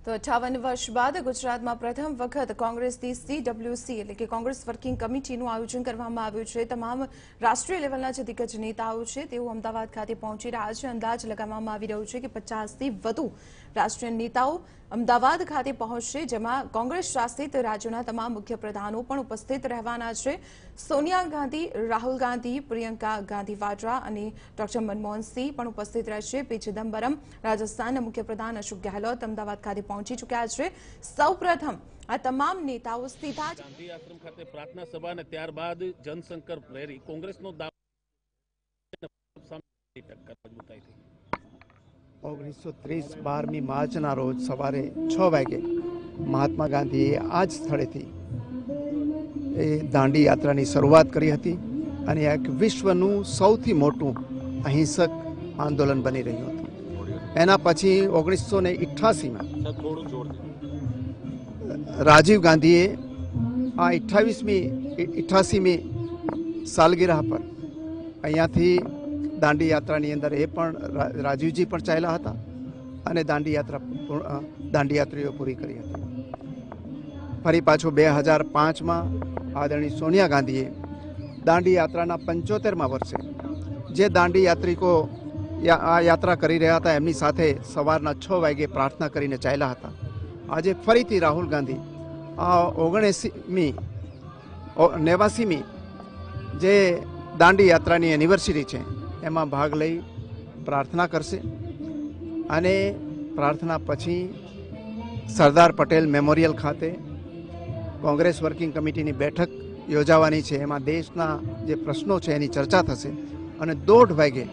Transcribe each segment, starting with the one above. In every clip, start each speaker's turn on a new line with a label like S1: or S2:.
S1: તો 58 વર્ષ બાદ ગુજરાતમાં પ્રથમ વખત કોંગ્રેસની CWC એટલે કે કોંગ્રેસ વર્કિંગ કમિટીનું આયોજન કરવામાં આવ્યું છે। તમામ રાષ્ટ્રીય લેવલના જે દિગ્ગજ નેતાઓ છે તેઓ અમદાવાદ ખાતે પહોંચી રહ્યા છે। અંદાજ લગાવવામાં આવી રહ્યો છે કે 50થી વધુ રાષ્ટ્રીય નેતાઓ અમદાવાદ ખાતે પહોંચશે, જેમાં કોંગ્રેસ શાસિત રાજ્યોના તમામ મુખ્ય પ્રધાનો પણ ઉપસ્થિત રહેવાના છે। સોનિયા ગાંધી, રાહુલ ગાંધી, પ્રિયંકા ગાંધી વાડ્રા અને ડોક્ટર મનમોહન સિંહ પણ ઉપસ્થિત રહેશે। પી ચિદમ્બરમ, રાજસ્થાનના મુખ્ય પ્રધાન અશોક ગેહલોત અમદાવાદ ખાતે પહોંચી ચૂક્યા છે। સૌપ્રથમ આ તમામ નેતાઓ સીધા જ
S2: ગાંધી આશ્રમ ખાતે પ્રાર્થના સભા અને ત્યારબાદ જનસંકલ્પ રેલી કોંગ્રેસનો દાવો
S3: 1930 12મી માર્ચના રોજ સવારે 6 વાગે મહાત્મા ગાંધીએ આ જ સ્થળેથી એ દાંડી યાત્રાની શરૂઆત કરી હતી અને એક વિશ્વનું સૌથી મોટું અહિંસક આંદોલન બની રહ્યું હતું। એના પછી 1988માં રાજીવ ગાંધીએ આ 88મી સાલગીરા પર અહીંયાથી દાંડી યાત્રાની અંદર એ પણ રાજીવજી પણ ચાલ્યા હતા અને દાંડીયાત્રીઓ પૂરી કરી હતી। ફરી પાછો 2005માં આદરણીય સોનિયા ગાંધીએ દાંડી યાત્રાના 75મા વર્ષે જે દાંડી યાત્રિકો આ યાત્રા કરી રહ્યા હતા એમની સાથે સવારના 6 વાગે પ્રાર્થના કરીને ચાલ્યા હતા। આજે ફરીથી રાહુલ ગાંધી આ 89મી જે દાંડી યાત્રાની એનિવર્સરી છે એમાં ભાગ લઈ પ્રાર્થના કરશે અને પ્રાર્થના પછી સરદાર પટેલ મેમોરિયલ ખાતે કોંગ્રેસ વર્કિંગ કમિટીની બેઠક યોજાવાની છે। એમાં દેશના જે પ્રશ્નો છે એની ચર્ચા થશે અને 1:30 વાગે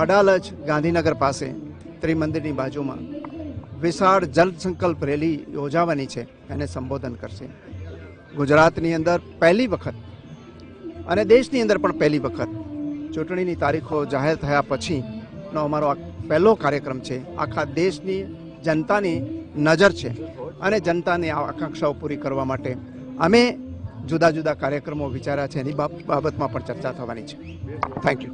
S3: અડાલજ ગાંધીનગર પાસે ત્રિમંદિરની બાજુમાં વિશાળ જનસંકલ્પ રેલી યોજાવાની છે, એને સંબોધન કરશે। ગુજરાતની અંદર પહેલી વખત અને દેશની અંદર પણ પહેલી વખત ચૂંટણીની તારીખો જાહેર થયા પછીનો અમારો આ પહેલો કાર્યક્રમ છે। આખા દેશની જનતાની નજર છે અને જનતાની આકાંક્ષાઓ પૂરી કરવા માટે અમે જુદા જુદા કાર્યક્રમો વિચાર્યા છે, એની બાબતમાં પણ ચર્ચા થવાની છે। Thank you.